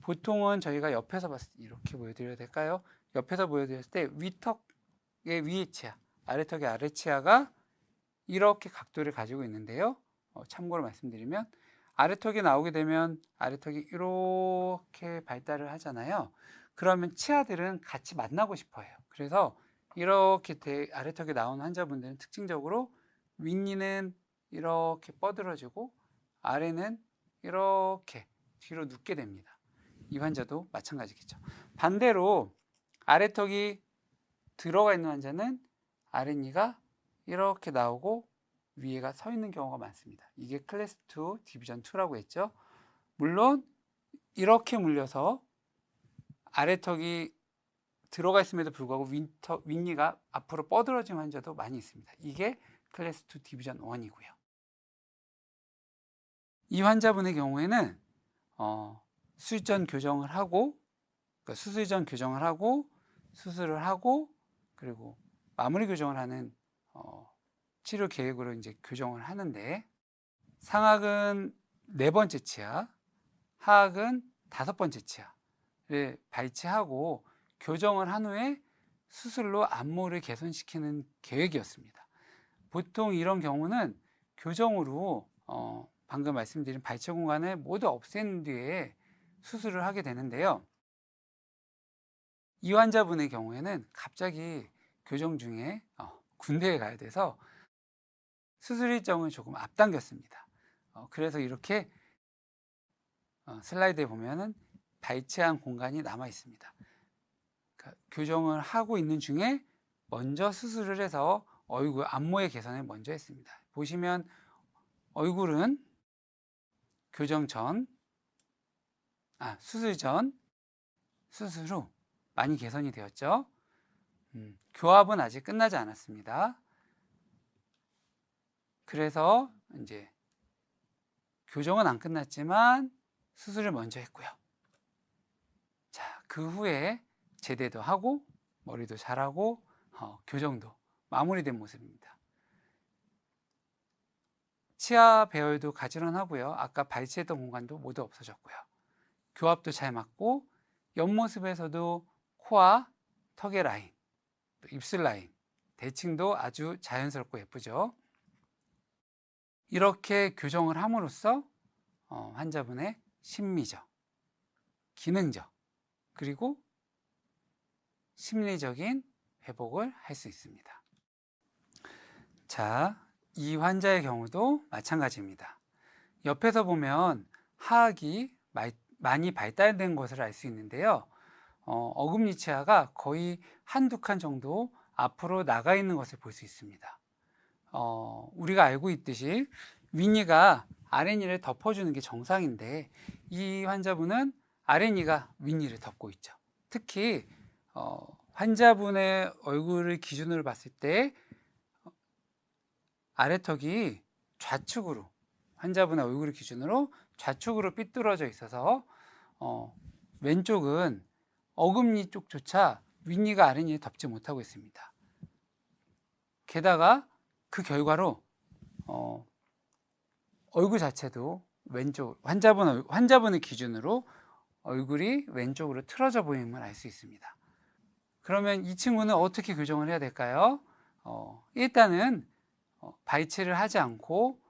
보통은 저희가 옆에서 봤을 때 이렇게 보여드려야 될까요? 옆에서 보여드렸을 때 위턱의 위의 치아, 아래턱의 아래 치아가 이렇게 각도를 가지고 있는데요. 참고로 말씀드리면 아래턱이 나오게 되면 아래턱이 이렇게 발달을 하잖아요. 그러면 치아들은 같이 만나고 싶어 해요. 그래서 이렇게 아래턱이 나오는 환자분들은 특징적으로 윗니는 이렇게 뻗어지고 아래는 이렇게 뒤로 눕게 됩니다. 이 환자도 마찬가지겠죠. 반대로 아래턱이 들어가 있는 환자는 아랫니가 이렇게 나오고 위에가 서 있는 경우가 많습니다. 이게 클래스 2 디비전 2라고 했죠. 물론 이렇게 물려서 아래턱이 들어가 있음에도 불구하고 윗니가 앞으로 뻗어진 환자도 많이 있습니다. 이게 클래스 2 디비전 1이고요. 이 환자분의 경우에는 수술 전 교정을 하고 그러니까 수술 전 교정을 하고 수술을 하고 그리고 마무리 교정을 하는 치료 계획으로 이제 교정을 하는데 상악은 4번째 치아, 하악은 5번째 치아를 발치하고 교정을 한 후에 수술로 안모를 개선시키는 계획이었습니다. 보통 이런 경우는 교정으로 방금 말씀드린 발치 공간을 모두 없앤 뒤에 수술을 하게 되는데요. 이 환자분의 경우에는 갑자기 교정 중에 군대에 가야 돼서 수술 일정을 조금 앞당겼습니다. 그래서 이렇게 슬라이드에 보면은 발치한 공간이 남아 있습니다. 그러니까 교정을 하고 있는 중에 먼저 수술을 해서 얼굴 안모의 개선을 먼저 했습니다. 보시면 얼굴은 수술 전, 수술 후 많이 개선이 되었죠. 교합은 아직 끝나지 않았습니다. 그래서 이제 교정은 안 끝났지만 수술을 먼저 했고요. 자, 그 후에 제대도 하고 머리도 잘하고 교정도 마무리된 모습입니다. 치아 배열도 가지런하고요. 아까 발치했던 공간도 모두 없어졌고요. 교합도 잘 맞고 옆모습에서도 코와 턱의 라인, 입술 라인, 대칭도 아주 자연스럽고 예쁘죠. 이렇게 교정을 함으로써 환자분의 심미적, 기능적, 그리고 심리적인 회복을 할 수 있습니다. 자, 이 환자의 경우도 마찬가지입니다. 옆에서 보면 하악이 많이 발달된 것을 알 수 있는데요. 어금니 치아가 거의 한두 칸 정도 앞으로 나가 있는 것을 볼 수 있습니다. 우리가 알고 있듯이 윗니가 아랫니를 덮어주는 게 정상인데 이 환자분은 아랫니가 윗니를 덮고 있죠. 특히 환자분의 얼굴을 기준으로 봤을 때 아래턱이 좌측으로, 환자분의 얼굴을 기준으로 좌측으로 삐뚤어져 있어서 왼쪽은 어금니 쪽조차 윗니가 아랫니를 덮지 못하고 있습니다. 게다가 그 결과로 얼굴 자체도 왼쪽, 환자분의 기준으로 얼굴이 왼쪽으로 틀어져 보임을 알 수 있습니다. 그러면 이 친구는 어떻게 교정을 해야 될까요? 일단은 발치를 하지 않고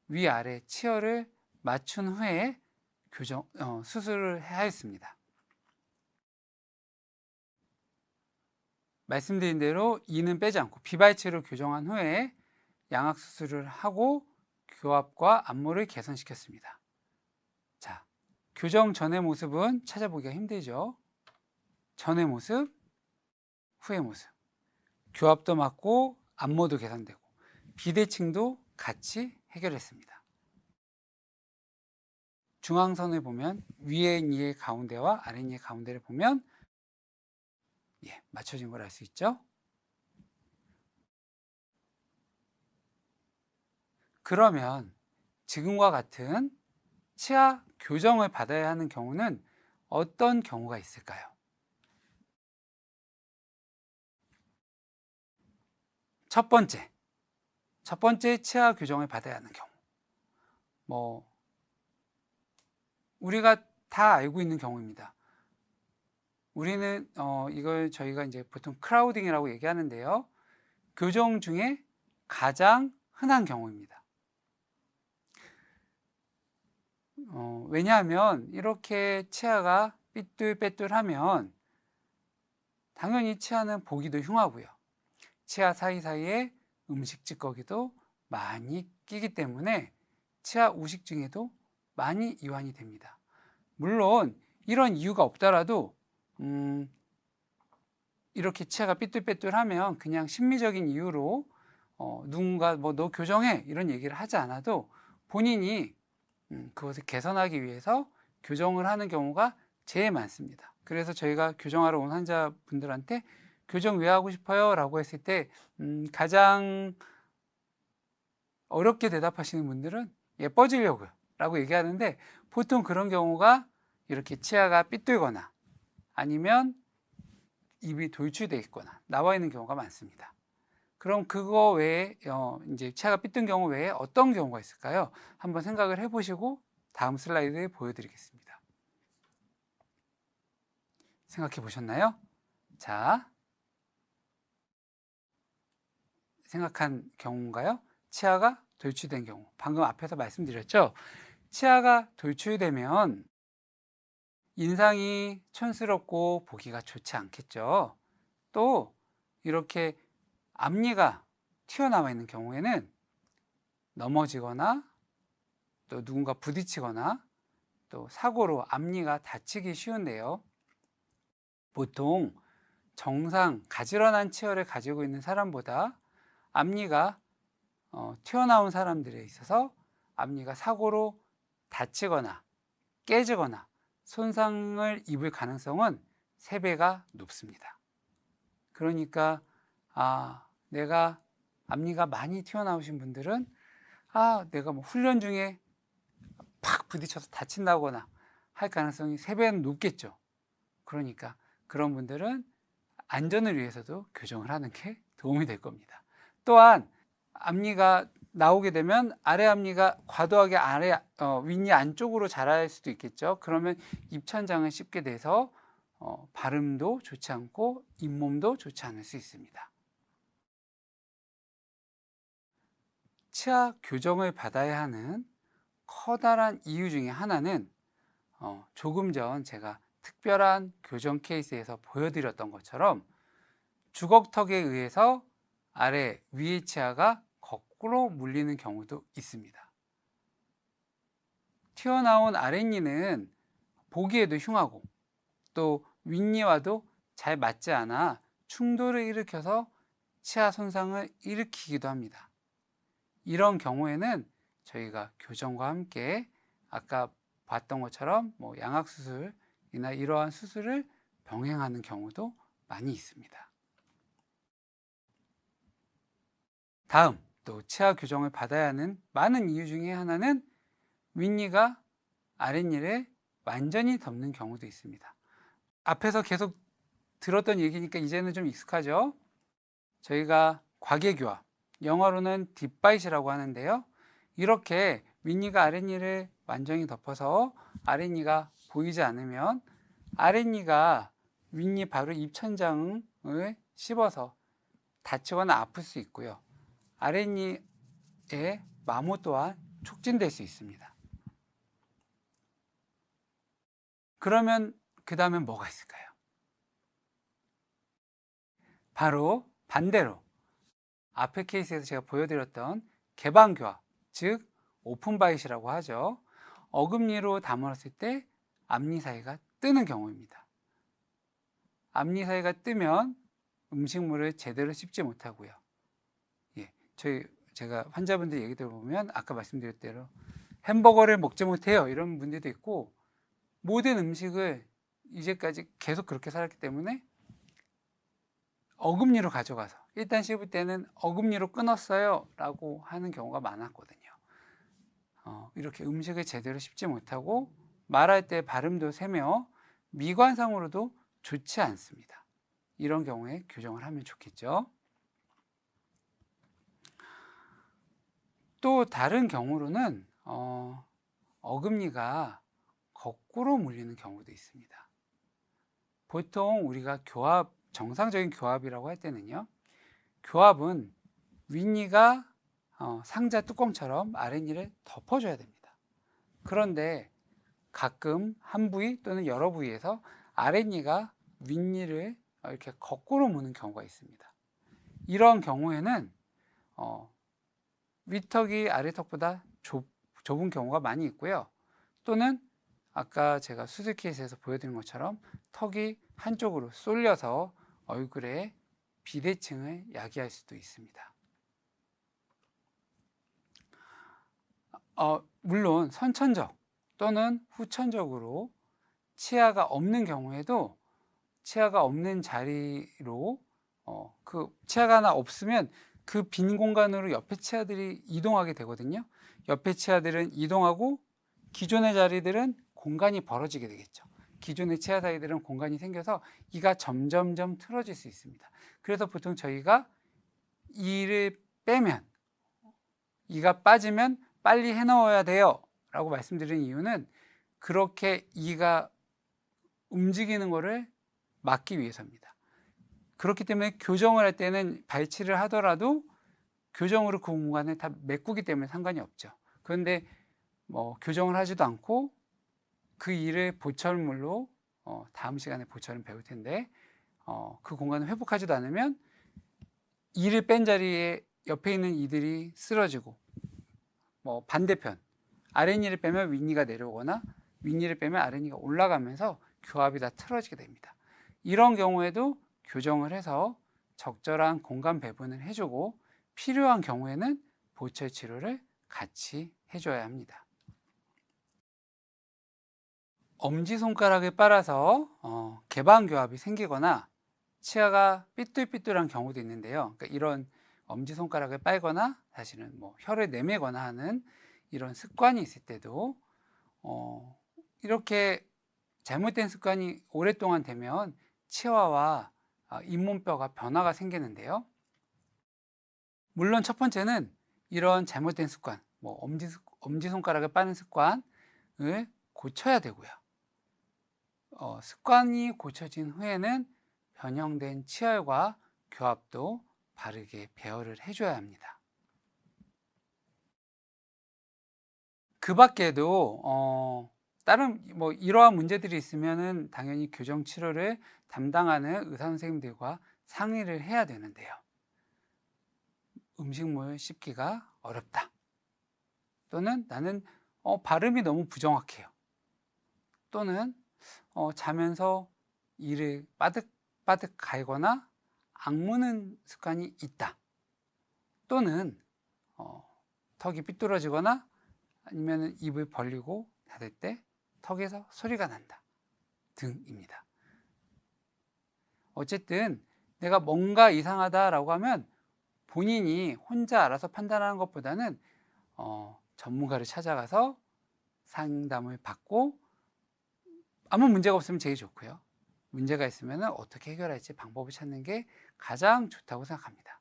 위아래 치어를 맞춘 후에 수술을 해야 했습니다. 말씀드린 대로 이는 빼지 않고 비발치로 교정한 후에 양악 수술을 하고 교합과 안모를 개선시켰습니다. 자, 교정 전의 모습은 찾아보기가 힘들죠. 전의 모습, 후의 모습, 교합도 맞고 안모도 개선되고 비대칭도 같이 해결했습니다. 중앙선을 보면 위에 니의 가운데와 아래 니의 가운데를 보면 맞춰진 걸 알 수 있죠. 그러면 지금과 같은 치아 교정을 받아야 하는 경우는 어떤 경우가 있을까요? 첫 번째 치아 교정을 받아야 하는 경우, 우리가 다 알고 있는 경우입니다. 우리는 이걸 저희가 이제 보통 크라우딩이라고 얘기하는데요. 교정 중에 가장 흔한 경우입니다. 왜냐하면 이렇게 치아가 삐뚤빼뚤하면 당연히 치아는 보기도 흉하고요. 치아 사이사이에 음식 찌꺼기도 많이 끼기 때문에 치아 우식증에도 많이 이완이 됩니다. 물론 이런 이유가 없더라도 이렇게 치아가 삐뚤빼뚤하면 그냥 심미적인 이유로 누군가 너 교정해 이런 얘기를 하지 않아도 본인이 그것을 개선하기 위해서 교정을 하는 경우가 제일 많습니다. 그래서 저희가 교정하러 온 환자분들한테 교정 왜 하고 싶어요? 라고 했을 때 가장 어렵게 대답하시는 분들은 예뻐지려고요 라고 얘기하는데 보통 그런 경우가 이렇게 치아가 삐뚤거나 아니면 입이 돌출되어 있거나 나와 있는 경우가 많습니다. 그럼 그거 외에 이제 치아가 삐뚤 경우 외에 어떤 경우가 있을까요? 한번 생각을 해보시고 다음 슬라이드에 보여드리겠습니다. 생각해 보셨나요? 자, 생각한 경우인가요? 치아가 돌출된 경우. 방금 앞에서 말씀드렸죠? 치아가 돌출되면 인상이 촌스럽고 보기가 좋지 않겠죠. 또 이렇게 앞니가 튀어나와 있는 경우에는 넘어지거나 또 누군가 부딪히거나 또 사고로 앞니가 다치기 쉬운데요. 보통 정상 가지런한 치아를 가지고 있는 사람보다 앞니가 튀어나온 사람들에 있어서 앞니가 사고로 다치거나 깨지거나 손상을 입을 가능성은 3배가 높습니다. 그러니까 내가 앞니가 많이 튀어나오신 분들은 내가 뭐 훈련 중에 팍 부딪혀서 다친다거나 할 가능성이 3배는 높겠죠. 그러니까 그런 분들은 안전을 위해서도 교정을 하는 게 도움이 될 겁니다. 또한 앞니가 나오게 되면 아래 앞니가 과도하게 윗니 안쪽으로 자랄 수도 있겠죠. 그러면 입천장을 씹게 돼서 발음도 좋지 않고 잇몸도 좋지 않을 수 있습니다. 치아 교정을 받아야 하는 커다란 이유 중에 하나는 조금 전 제가 특별한 교정 케이스에서 보여드렸던 것처럼 주걱턱에 의해서 아래 위의 치아가 거꾸로 물리는 경우도 있습니다. 튀어나온 아랫니는 보기에도 흉하고 또 윗니와도 잘 맞지 않아 충돌을 일으켜서 치아 손상을 일으키기도 합니다. 이런 경우에는 저희가 교정과 함께 아까 봤던 것처럼 뭐 양악수술이나 이러한 수술을 병행하는 경우도 많이 있습니다. 다음 또 치아 교정을 받아야 하는 많은 이유 중에 하나는 윗니가 아랫니를 완전히 덮는 경우도 있습니다. 앞에서 계속 들었던 얘기니까 이제는 좀 익숙하죠? 저희가 과계교합, 영어로는 딥바이시라고 하는데요. 이렇게 윗니가 아랫니를 완전히 덮어서 아랫니가 보이지 않으면 아랫니가 윗니 바로 입천장을 씹어서 다치거나 아플 수 있고요. 아랫니의 마모 또한 촉진될 수 있습니다. 그러면 그 다음엔 뭐가 있을까요? 바로 반대로 앞의 케이스에서 제가 보여드렸던 개방교합, 즉 오픈바이시라고 하죠. 어금니로 다물었을 때 앞니 사이가 뜨는 경우입니다. 앞니 사이가 뜨면 음식물을 제대로 씹지 못하고요. 제가 환자분들 얘기 들어보면 아까 말씀드렸던 대로 햄버거를 먹지 못해요 이런 분들도 있고, 모든 음식을 이제까지 계속 그렇게 살았기 때문에 어금니로 가져가서 일단 씹을 때는 어금니로 끊었어요 라고 하는 경우가 많았거든요. 이렇게 음식을 제대로 씹지 못하고 말할 때 발음도 세며 미관상으로도 좋지 않습니다. 이런 경우에 교정을 하면 좋겠죠. 또 다른 경우로는 어금니가 거꾸로 물리는 경우도 있습니다. 보통 우리가 정상적인 교합이라고 할 때는요, 교합은 윗니가 상자 뚜껑처럼 아랫니를 덮어줘야 됩니다. 그런데 가끔 한 부위 또는 여러 부위에서 아랫니가 윗니를 이렇게 거꾸로 무는 경우가 있습니다. 이런 경우에는 윗턱이 아래턱보다 좁은 경우가 많이 있고요. 또는 아까 제가 수술 케이스에서 보여드린 것처럼 턱이 한쪽으로 쏠려서 얼굴에 비대칭을 야기할 수도 있습니다. 물론 선천적 또는 후천적으로 치아가 없는 경우에도 치아가 없는 자리로 그 치아가 하나 없으면 그 빈 공간으로 옆에 치아들이 이동하게 되거든요. 옆에 치아들은 이동하고 기존의 자리들은 공간이 벌어지게 되겠죠. 기존의 치아 사이들은 공간이 생겨서 이가 점점점 틀어질 수 있습니다. 그래서 보통 저희가 이를 빼면, 이가 빠지면 빨리 해넣어야 돼요 라고 말씀드리는 이유는 그렇게 이가 움직이는 것을 막기 위해서입니다. 그렇기 때문에 교정을 할 때는 발치를 하더라도 교정으로 그 공간을 다 메꾸기 때문에 상관이 없죠. 그런데 교정을 하지도 않고 그 이를 보철물로 다음 시간에 보철은 배울 텐데 그 공간을 회복하지도 않으면 이를 뺀 자리에 옆에 있는 이들이 쓰러지고, 반대편 아랫니를 빼면 윗니가 내려오거나 윗니를 빼면 아랫니가 올라가면서 교합이 다 틀어지게 됩니다. 이런 경우에도 교정을 해서 적절한 공간 배분을 해주고 필요한 경우에는 보철 치료를 같이 해줘야 합니다. 엄지손가락을 빨아서 개방교합이 생기거나 치아가 삐뚤삐뚤한 경우도 있는데요. 그러니까 이런 엄지손가락을 빨거나 사실은 뭐 혀를 내밀거나 하는 이런 습관이 있을 때도 이렇게 잘못된 습관이 오랫동안 되면 치아와 잇몸뼈가 변화가 생기는데요. 물론 첫 번째는 이런 잘못된 습관, 뭐 엄지손가락을 빠는 습관을 고쳐야 되고요. 습관이 고쳐진 후에는 변형된 치열과 교합도 바르게 배열을 해줘야 합니다. 그 밖에도 다른 뭐 이러한 문제들이 있으면은 당연히 교정 치료를 담당하는 의사 선생님들과 상의를 해야 되는데요. 음식물 씹기가 어렵다. 또는 나는 발음이 너무 부정확해요. 또는 자면서 이를 빠득빠득 갈거나 악무는 습관이 있다. 또는 턱이 삐뚤어지거나 아니면 입을 벌리고 닫을 때 턱에서 소리가 난다 등입니다. 어쨌든 내가 뭔가 이상하다라고 하면 본인이 혼자 알아서 판단하는 것보다는 전문가를 찾아가서 상담을 받고 아무 문제가 없으면 제일 좋고요. 문제가 있으면 어떻게 해결할지 방법을 찾는 게 가장 좋다고 생각합니다.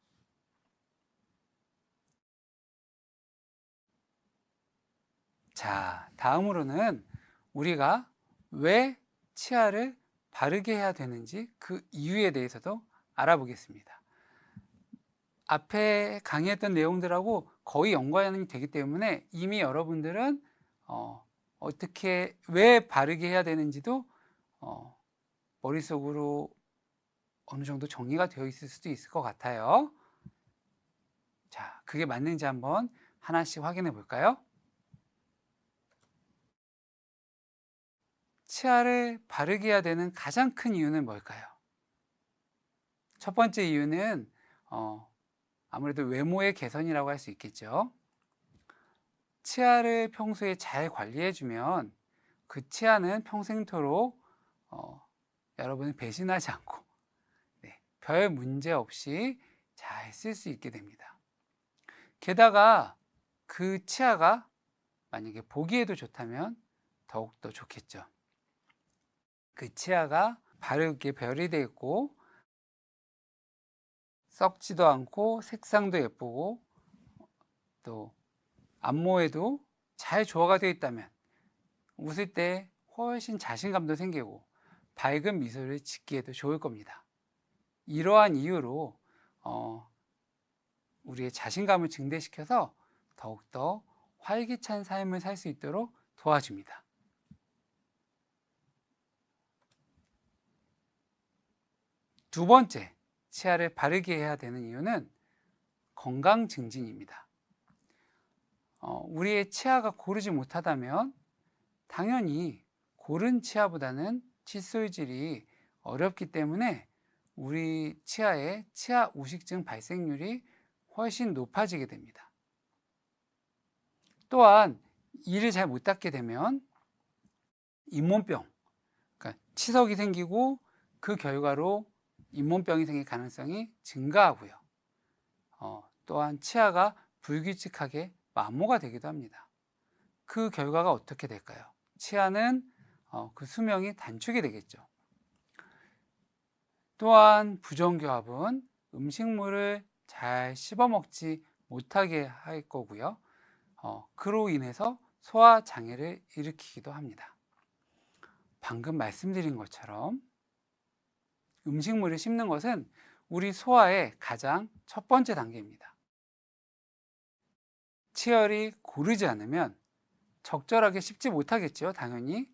자, 다음으로는 우리가 왜 치아를 바르게 해야 되는지 그 이유에 대해서도 알아보겠습니다. 앞에 강의했던 내용들하고 거의 연관이 되기 때문에 이미 여러분들은 어떻게 왜 바르게 해야 되는지도 머릿속으로 어느 정도 정리가 되어 있을 수도 있을 것 같아요. 자, 그게 맞는지 한번 하나씩 확인해 볼까요? 치아를 바르게 해야 되는 가장 큰 이유는 뭘까요? 첫 번째 이유는 아무래도 외모의 개선이라고 할 수 있겠죠. 치아를 평소에 잘 관리해주면 그 치아는 평생토록 여러분을 배신하지 않고 별 문제 없이 잘 쓸 수 있게 됩니다. 게다가 그 치아가 만약에 보기에도 좋다면 더욱더 좋겠죠. 그 치아가 바르게 배열이 되어 있고 썩지도 않고 색상도 예쁘고 또 안모에도 잘 조화가 되어 있다면 웃을 때 훨씬 자신감도 생기고 밝은 미소를 짓기에도 좋을 겁니다. 이러한 이유로 우리의 자신감을 증대시켜서 더욱더 활기찬 삶을 살 수 있도록 도와줍니다. 두 번째, 치아를 바르게 해야 되는 이유는 건강 증진입니다. 우리의 치아가 고르지 못하다면 당연히 고른 치아보다는 칫솔질이 어렵기 때문에 우리 치아의 치아 우식증 발생률이 훨씬 높아지게 됩니다. 또한 이를 잘 못 닦게 되면 잇몸병, 그러니까 치석이 생기고 그 결과로 잇몸병이 생길 가능성이 증가하고요. 또한 치아가 불규칙하게 만모가 되기도 합니다. 그 결과가 어떻게 될까요? 치아는 그 수명이 단축이 되겠죠. 또한 부정교합은 음식물을 잘 씹어먹지 못하게 할 거고요. 그로 인해서 소화장애를 일으키기도 합니다. 방금 말씀드린 것처럼 음식물을 씹는 것은 우리 소화의 가장 첫 번째 단계입니다. 치열이 고르지 않으면 적절하게 씹지 못하겠죠. 당연히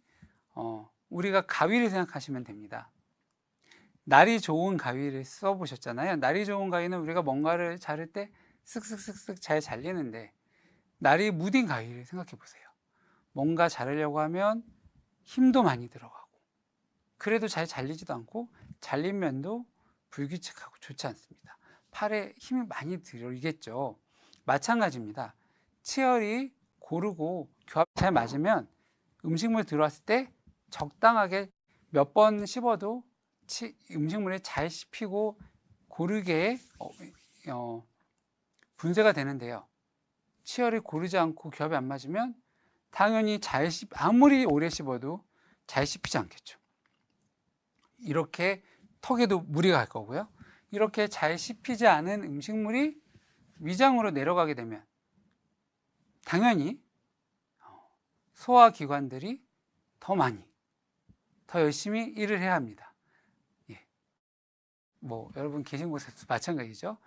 우리가 가위를 생각하시면 됩니다. 날이 좋은 가위를 써보셨잖아요. 날이 좋은 가위는 우리가 뭔가를 자를 때 쓱쓱쓱쓱 잘 잘리는데 날이 무딘 가위를 생각해 보세요. 뭔가 자르려고 하면 힘도 많이 들어가고 그래도 잘 잘리지도 않고 잘린 면도 불규칙하고 좋지 않습니다. 팔에 힘이 많이 들겠죠. 마찬가지입니다. 치열이 고르고 교합이 잘 맞으면 음식물 들어왔을 때 적당하게 몇 번 씹어도 음식물이 잘 씹히고 고르게 분쇄가 되는데요. 치열이 고르지 않고 겹이 안 맞으면 당연히 아무리 오래 씹어도 잘 씹히지 않겠죠. 이렇게 턱에도 무리가 갈 거고요. 이렇게 잘 씹히지 않은 음식물이 위장으로 내려가게 되면 당연히 소화기관들이 더 많이, 더 열심히 일을 해야 합니다. 예. 여러분 계신 곳에서 마찬가지죠.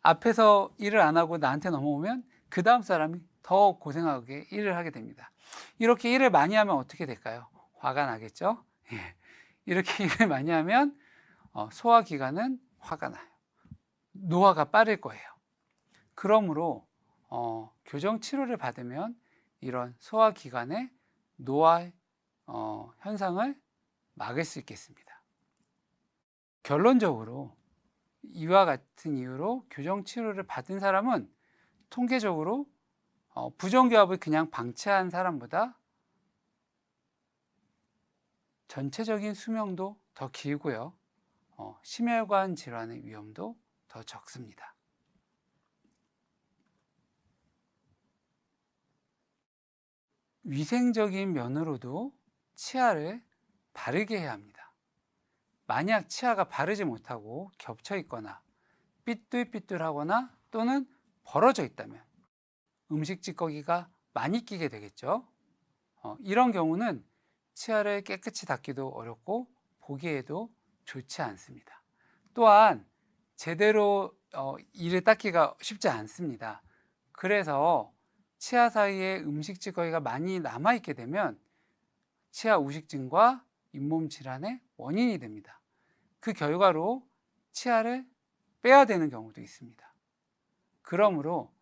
앞에서 일을 안 하고 나한테 넘어오면 그 다음 사람이 더 고생하게 일을 하게 됩니다. 이렇게 일을 많이 하면 어떻게 될까요? 화가 나겠죠? 예. 이렇게 일을 많이 하면 소화기관은 화가 나요. 노화가 빠를 거예요. 그러므로 교정치료를 받으면 이런 소화기관의 노화 현상을 막을 수 있겠습니다. 결론적으로 이와 같은 이유로 교정치료를 받은 사람은 통계적으로 부정교합을 그냥 방치한 사람보다 전체적인 수명도 더 길고요. 심혈관 질환의 위험도 더 적습니다. 위생적인 면으로도 치아를 바르게 해야 합니다. 만약 치아가 바르지 못하고 겹쳐 있거나 삐뚤삐뚤하거나 또는 벌어져 있다면 음식 찌꺼기가 많이 끼게 되겠죠. 이런 경우는 치아를 깨끗이 닦기도 어렵고 보기에도 좋지 않습니다. 또한 제대로 이를 닦기가 쉽지 않습니다. 그래서 치아 사이에 음식 찌꺼기가 많이 남아있게 되면 치아 우식증과 잇몸 질환의 원인이 됩니다. 그 결과로 치아를 빼야 되는 경우도 있습니다. 그러므로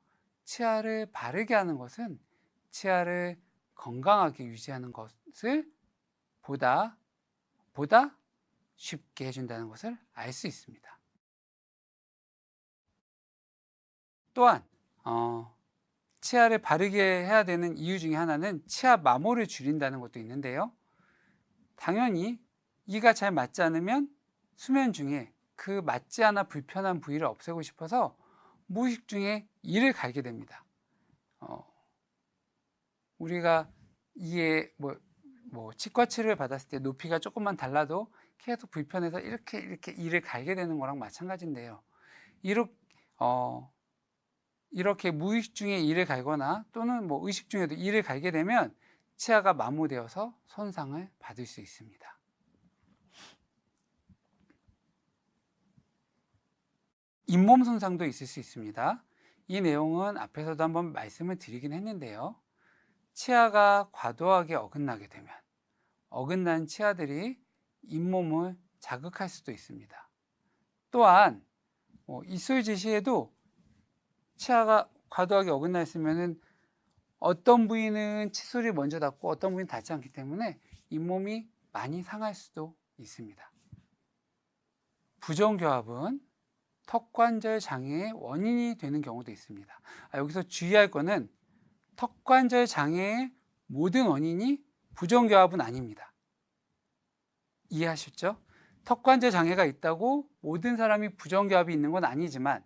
치아를 바르게 하는 것은 치아를 건강하게 유지하는 것을 보다 쉽게 해준다는 것을 알 수 있습니다. 또한 치아를 바르게 해야 되는 이유 중에 하나는 치아 마모를 줄인다는 것도 있는데요. 당연히 이가 잘 맞지 않으면 수면 중에 그 맞지 않아 불편한 부위를 없애고 싶어서 무의식 중에 이를 갈게 됩니다. 우리가 이에 치과 치료를 받았을 때 높이가 조금만 달라도 계속 불편해서 이렇게 이를 갈게 되는 거랑 마찬가지인데요. 이렇게 무의식 중에 이를 갈거나 또는 의식 중에도 이를 갈게 되면 치아가 마모되어서 손상을 받을 수 있습니다. 잇몸 손상도 있을 수 있습니다. 이 내용은 앞에서도 한번 말씀을 드리긴 했는데요. 치아가 과도하게 어긋나게 되면 어긋난 치아들이 잇몸을 자극할 수도 있습니다. 또한 이솔 시에도 치아가 과도하게 어긋나 있으면 어떤 부위는 칫솔이 먼저 닿고 어떤 부위는 닿지 않기 때문에 잇몸이 많이 상할 수도 있습니다. 부정교합은 턱관절 장애의 원인이 되는 경우도 있습니다. 여기서 주의할 것은 턱관절 장애의 모든 원인이 부정교합은 아닙니다. 이해하셨죠? 턱관절 장애가 있다고 모든 사람이 부정교합이 있는 건 아니지만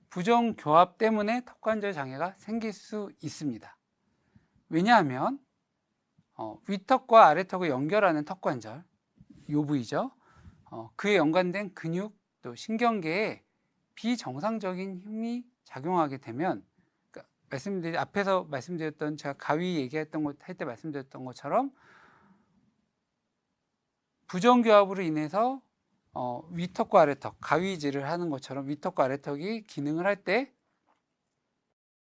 부정교합 때문에 턱관절 장애가 생길 수 있습니다. 왜냐하면 윗턱과 아래턱을 연결하는 턱관절, 이 부위죠. 그에 연관된 근육 또 신경계에 비정상적인 힘이 작용하게 되면 앞에서 말씀드렸던 제가 가위 얘기했던 것 할 때 말씀드렸던 것처럼 부정교합으로 인해서 윗턱과 아래턱, 가위질을 하는 것처럼 윗턱과 아래턱이 기능을 할 때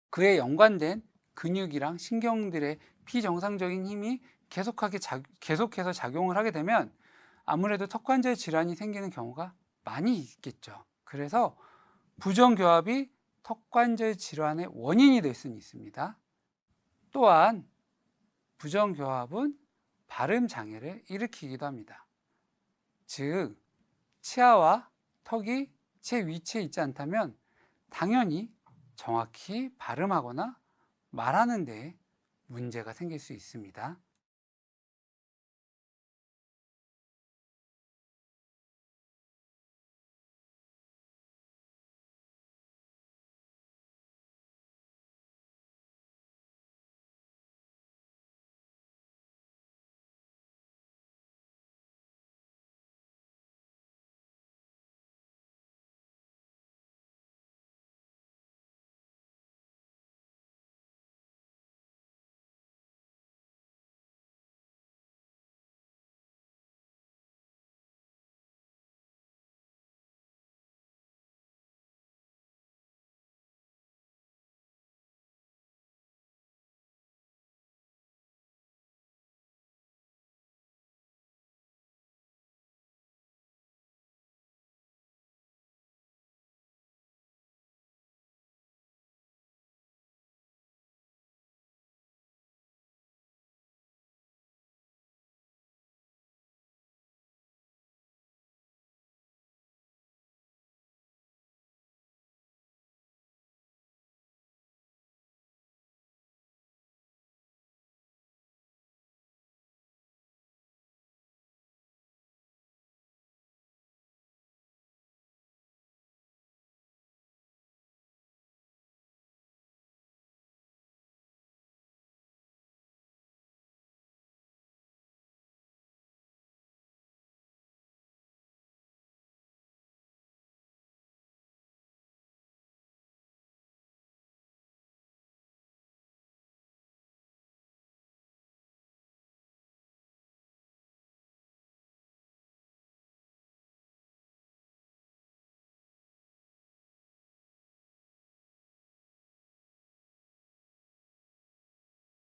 그에 연관된 근육이랑 신경들의 비정상적인 힘이 계속해서 작용을 하게 되면 아무래도 턱관절 질환이 생기는 경우가 많이 있겠죠. 그래서 부정교합이 턱관절 질환의 원인이 될 수는 있습니다. 또한 부정교합은 발음 장애를 일으키기도 합니다. 즉 치아와 턱이 제 위치에 있지 않다면 당연히 정확히 발음하거나 말하는 데 문제가 생길 수 있습니다.